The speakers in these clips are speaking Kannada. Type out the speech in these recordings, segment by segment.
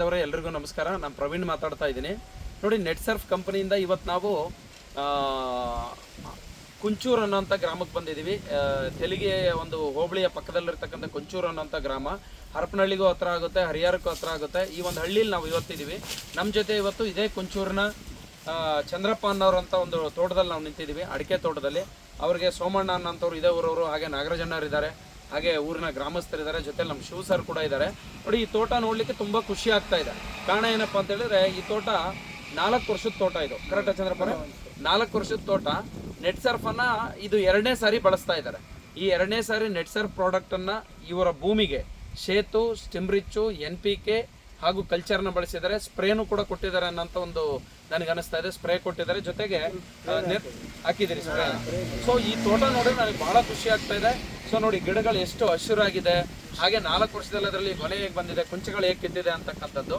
ಅವರೇ ಎಲ್ರಿಗೂ ನಮಸ್ಕಾರ. ನಾನು ಪ್ರವೀಣ್ ಮಾತಾಡ್ತಾ ಇದ್ದೀನಿ. ನೋಡಿ, ನೆಟ್ ಸರ್ಫ್ ಕಂಪನಿಯಿಂದ ಇವತ್ತು ನಾವು ಕುಂಚೂರು ಅನ್ನೋಂಥ ಗ್ರಾಮಕ್ಕೆ ಬಂದಿದ್ದೀವಿ. ತೆಲಿಗೆ ಒಂದು ಹೋಬಳಿಯ ಪಕ್ಕದಲ್ಲಿರ್ತಕ್ಕಂಥ ಕುಂಚೂರು ಅನ್ನೋಂಥ ಗ್ರಾಮ ಹರಪನಹಳ್ಳಿಗೂ ಹತ್ರ ಆಗುತ್ತೆ, ಹರಿಹರಕ್ಕೂ ಹತ್ರ ಆಗುತ್ತೆ. ಈ ಒಂದು ಹಳ್ಳಿಲಿ ನಾವು ಇವತ್ತಿದ್ದೀವಿ. ನಮ್ಮ ಜೊತೆ ಇವತ್ತು ಇದೇ ಕುಂಚೂರಿನ ಚಂದ್ರಪ್ಪ ಅನ್ನೋರಂಥ ಒಂದು ತೋಟದಲ್ಲಿ ನಾವು ನಿಂತಿದ್ದೀವಿ, ಅಡಿಕೆ ತೋಟದಲ್ಲಿ. ಅವ್ರಿಗೆ ಸೋಮಣ್ಣ ಅನ್ನೋಂಥವ್ರು ಇದೇ ಊರವರು, ಹಾಗೆ ನಾಗರಾಜಣ್ಣವ್ರು ಇದ್ದಾರೆ, ಹಾಗೆ ಊರಿನ ಗ್ರಾಮಸ್ಥರಿದ್ದಾರೆ, ಜೊತೆಲಿ ನಮ್ಮ ಶಿವ ಸರ್ ಕೂಡ ಇದ್ದಾರೆ. ನೋಡಿ, ಈ ತೋಟ ನೋಡಲಿಕ್ಕೆ ತುಂಬ ಖುಷಿ ಆಗ್ತಾ ಇದೆ. ಕಾರಣ ಏನಪ್ಪ ಅಂತ ಹೇಳಿದ್ರೆ, ಈ ತೋಟ 4 ವರ್ಷದ ತೋಟ. ಇದು ಕರೆಕ್ಟಾ ಚಂದ್ರಪ್ಪನ? 4 ವರ್ಷದ ತೋಟ. ನೆಟ್ ಸರ್ಫನ್ನು ಇದು 2ನೇ ಸಾರಿ ಬಳಸ್ತಾ ಇದ್ದಾರೆ. ಈ 2ನೇ ಸಾರಿ ನೆಟ್ ಸರ್ಫ್ ಪ್ರಾಡಕ್ಟನ್ನು ಇವರ ಭೂಮಿಗೆ ಶೇತು, ಸ್ಟಿಮ್ರಿಚ್ಚು, NPK ಹಾಗೂ ಕಲ್ಚರ್ನ ಬಳಸಿದ್ದಾರೆ. ಸ್ಪ್ರೇನು ಕೂಡ ಕೊಟ್ಟಿದ್ದಾರೆ ಅನ್ನೋಂಥ ಒಂದು ನನಗೆ ಅನಿಸ್ತಾ ಇದೆ. ಸ್ಪ್ರೇ ಕೊಟ್ಟಿದ್ದಾರೆ, ಜೊತೆಗೆ ಹಾಕಿದ್ದೀರಿ ಸ್ಪ್ರೇ. ಸೊ ಈ ತೋಟ ನೋಡಿದ್ರೆ ನನಗೆ ಬಹಳ ಖುಷಿ ಆಗ್ತಾ ಇದೆ. ಸೊ ನೋಡಿ, ಗಿಡಗಳು ಎಷ್ಟು ಹಸಿರಾಗಿದೆ, ಹಾಗೆ 4 ವರ್ಷದಲ್ಲಿ ಅದರಲ್ಲಿ ಗೊನೆ ಹೇಗೆ ಬಂದಿದೆ, ಕುಂಚಗಳು ಹೇಗೆ ಕಿತ್ತಿದೆ ಅಂತಕ್ಕಂಥದ್ದು.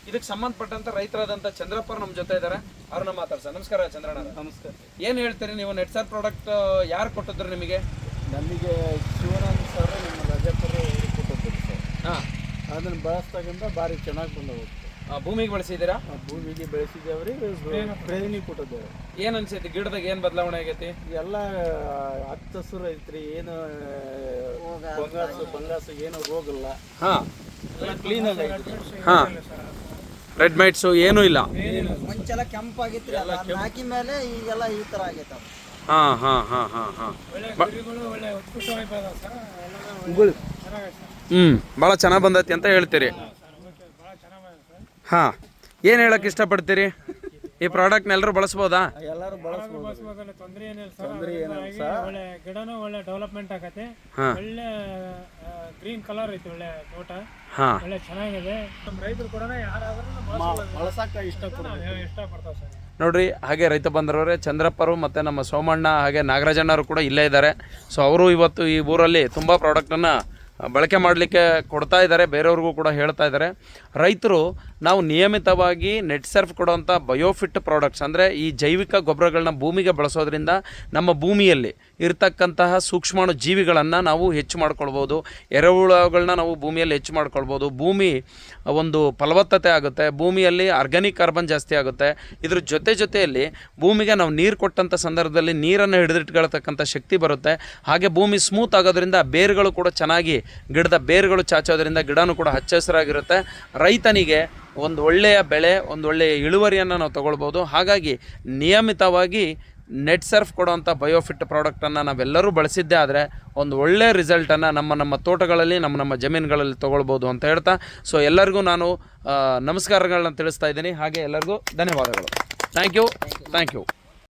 ಇದಕ್ಕೆ ಸಂಬಂಧಪಟ್ಟಂತ ರೈತರಾದಂಥ ಚಂದ್ರಪ್ಪ ನಮ್ಮ ಜೊತೆ ಇದ್ದಾರೆ. ಅವ್ರನ್ನ ಮಾತಾಡ್ಸ. ನಮಸ್ಕಾರ ಚಂದ್ರಣ್ಣ. ನಮಸ್ಕಾರ. ಏನು ಹೇಳ್ತೀರಿ ನೀವು? ನೆಟ್ ಸರ್ಫ್ ಪ್ರಾಡಕ್ಟ್ ಯಾರು ಕೊಟ್ಟಿದ್ರು ನಿಮಗೆ? ನಮಗೆ ಶಿವಾನಂದ ಸರ್ ನಮ್ಮ ರಜಾಪುರ ಕೊಟ್ಟಿದ್ರು ಸರ್. ಹಾಂ, ಅದನ್ನು ಬಳಸ್ದಾಗಿಂದ ಭಾರಿ ಚೆನ್ನಾಗಿ ಬಂದವು. ಭೂಮಿಗೆ ಬಳಸಿದ್ದೀರಾ? ಭೂಮಿಗೆ ಬೆಳೆಸಿದ್ದೇವ್ರಿ, ಸ್ಪ್ರೇನಿ ಕೊಟ್ಟಿದ್ದೇವೆ. ಏನು ಅನ್ಸೈತಿ ಗಿಡದಾಗ ಏನು ಬದಲಾವಣೆ ಆಗೈತಿ? ಎಲ್ಲ ಹತ್ತು ಹಸಿರು ಐತ್ರಿ, ಏನು ಬಂಗಾಸು ಏನು ರೋಗ ಇಲ್ಲ. ಹಾಂ, ಕ್ಲೀನ್ ಆಗಿ ಐತ್ರಿ. ಹಾಂ, ರೆಡ್ ಮೈಟ್ಸು ಏನೂ ಇಲ್ಲ. ಮುಂಚೆಲ್ಲ ಕೆಂಪಾಗಿತ್ತು, ಹಾಕಿ ಮೇಲೆ ಈಗೆಲ್ಲ ಈ ಥರ ಆಗೈತೆ. ಹಾಂ ಹಾಂ ಹಾಂ ಹಾಂ ಹಾಂ ಭಾಳ ಚೆನ್ನಾಗಿ ಬಂದೈತಿ ಅಂತ ಹೇಳ್ತೀರಿ. ಹಾಂ, ಏನು ಹೇಳಕ್ಕೆ ಇಷ್ಟಪಡ್ತೀರಿ? ಈ ಪ್ರಾಡಕ್ಟ್ನ ಎಲ್ಲರೂ ಬಳಸ್ಬೋದಾ? ಎಲ್ಲರೂ ಬಳಸ್ಬೋದು, ತೊಂದರೆ ಏನಿಲ್ಲ ಸರ್. ಒಳ್ಳೆ ಗಿಡನೂ ಒಳ್ಳೆ ಡೆವಲಪ್ಮೆಂಟ್ ಆಗತ್ತೆ. ಒಳ್ಳೆ ಗ್ರೀನ್ ಕಲರ್ ಐತಿ, ಒಳ್ಳೆ ತೋಟ. ಹಾಂ, ಒಳ್ಳೆ ಚೆನ್ನಾಗಿದೆ. ನಮ್ಮ ರೈತರು ಕೂಡ ಯಾರಾದ್ರೂ ಬಳಸಕ್ಕೆ ಇಷ್ಟಪಡ್ತಾರೆ ಸರ್. ನೋಡ್ರಿ, ಹಾಗೆ ರೈತ ಬಂದರವರೇ ಚಂದ್ರಪ್ಪರು ಮತ್ತು ನಮ್ಮ ಸೋಮಣ್ಣ ಹಾಗೆ ನಾಗರಾಜಣ್ಣವರು ಕೂಡ ಇಲ್ಲೇ ಇದ್ದಾರೆ. ಸೊ ಅವರು ಇವತ್ತು ಈ ಊರಲ್ಲಿ ತುಂಬ ಪ್ರಾಡಕ್ಟನ್ನು ಬಳಕೆ ಮಾಡಲಿಕ್ಕೆ ಕೊಡ್ತಾ ಇದ್ದಾರೆ, ಬೇರೆಯವ್ರಿಗೂ ಕೂಡ ಹೇಳ್ತಾ ಇದ್ದಾರೆ. ರೈತರು ನಾವು ನಿಯಮಿತವಾಗಿ ನೆಟ್ ಸರ್ಫ್ ಕೊಡುವಂಥ ಬಯೋಫಿಟ್ ಪ್ರಾಡಕ್ಟ್ಸ್, ಅಂದರೆ ಈ ಜೈವಿಕ ಗೊಬ್ಬರಗಳನ್ನ ಭೂಮಿಗೆ ಬಳಸೋದ್ರಿಂದ ನಮ್ಮ ಭೂಮಿಯಲ್ಲಿ ಇರತಕ್ಕಂತಹ ಸೂಕ್ಷ್ಮಾಣು ಜೀವಿಗಳನ್ನು ನಾವು ಹೆಚ್ಚು ಮಾಡ್ಕೊಳ್ಬೋದು, ಎರೆಹುಳುಗಳನ್ನ ನಾವು ಭೂಮಿಯಲ್ಲಿ ಹೆಚ್ಚು ಮಾಡ್ಕೊಳ್ಬೋದು, ಭೂಮಿ ಒಂದು ಫಲವತ್ತತೆ ಆಗುತ್ತೆ, ಭೂಮಿಯಲ್ಲಿ ಆರ್ಗ್ಯಾನಿಕ್ ಕಾರ್ಬನ್ ಜಾಸ್ತಿ ಆಗುತ್ತೆ. ಇದ್ರ ಜೊತೆಯಲ್ಲಿ ಭೂಮಿಗೆ ನಾವು ನೀರು ಕೊಟ್ಟಂಥ ಸಂದರ್ಭದಲ್ಲಿ ನೀರನ್ನು ಹಿಡಿದಿಟ್ಕೊಳ್ತಕ್ಕಂಥ ಶಕ್ತಿ ಬರುತ್ತೆ. ಹಾಗೆ ಭೂಮಿ ಸ್ಮೂತ್ ಆಗೋದ್ರಿಂದ ಬೇರುಗಳು ಕೂಡ ಚೆನ್ನಾಗಿ, ಗಿಡದ ಬೇರುಗಳು ಚಾಚೋದ್ರಿಂದ ಗಿಡನೂ ಕೂಡ ಹಚ್ಚ ಹಸಿರಾಗಿರುತ್ತೆ. ರೈತನಿಗೆ ಒಂದು ಒಳ್ಳೆಯ ಬೆಳೆ, ಒಂದು ಒಳ್ಳೆಯ ಇಳುವರಿಯನ್ನು ನಾವು ತೊಗೊಳ್ಬೋದು. ಹಾಗಾಗಿ ನಿಯಮಿತವಾಗಿ ನೆಟ್ ಸರ್ಫ್ ಕೊಡುವಂಥ ಬಯೋಫಿಟ್ ಪ್ರಾಡಕ್ಟನ್ನು ನಾವೆಲ್ಲರೂ ಬಳಸಿದ್ದೇ ಆದರೆ ಒಂದು ಒಳ್ಳೆಯ ರಿಸಲ್ಟನ್ನು ನಮ್ಮ ತೋಟಗಳಲ್ಲಿ, ನಮ್ಮ ಜಮೀನುಗಳಲ್ಲಿ ತೊಗೊಳ್ಬೋದು ಅಂತ ಹೇಳ್ತಾ, ಸೊ ಎಲ್ಲರಿಗೂ ನಾನು ನಮಸ್ಕಾರಗಳನ್ನ ತಿಳಿಸ್ತಾ ಇದ್ದೀನಿ. ಹಾಗೆ ಎಲ್ಲರಿಗೂ ಧನ್ಯವಾದಗಳು. Thank you.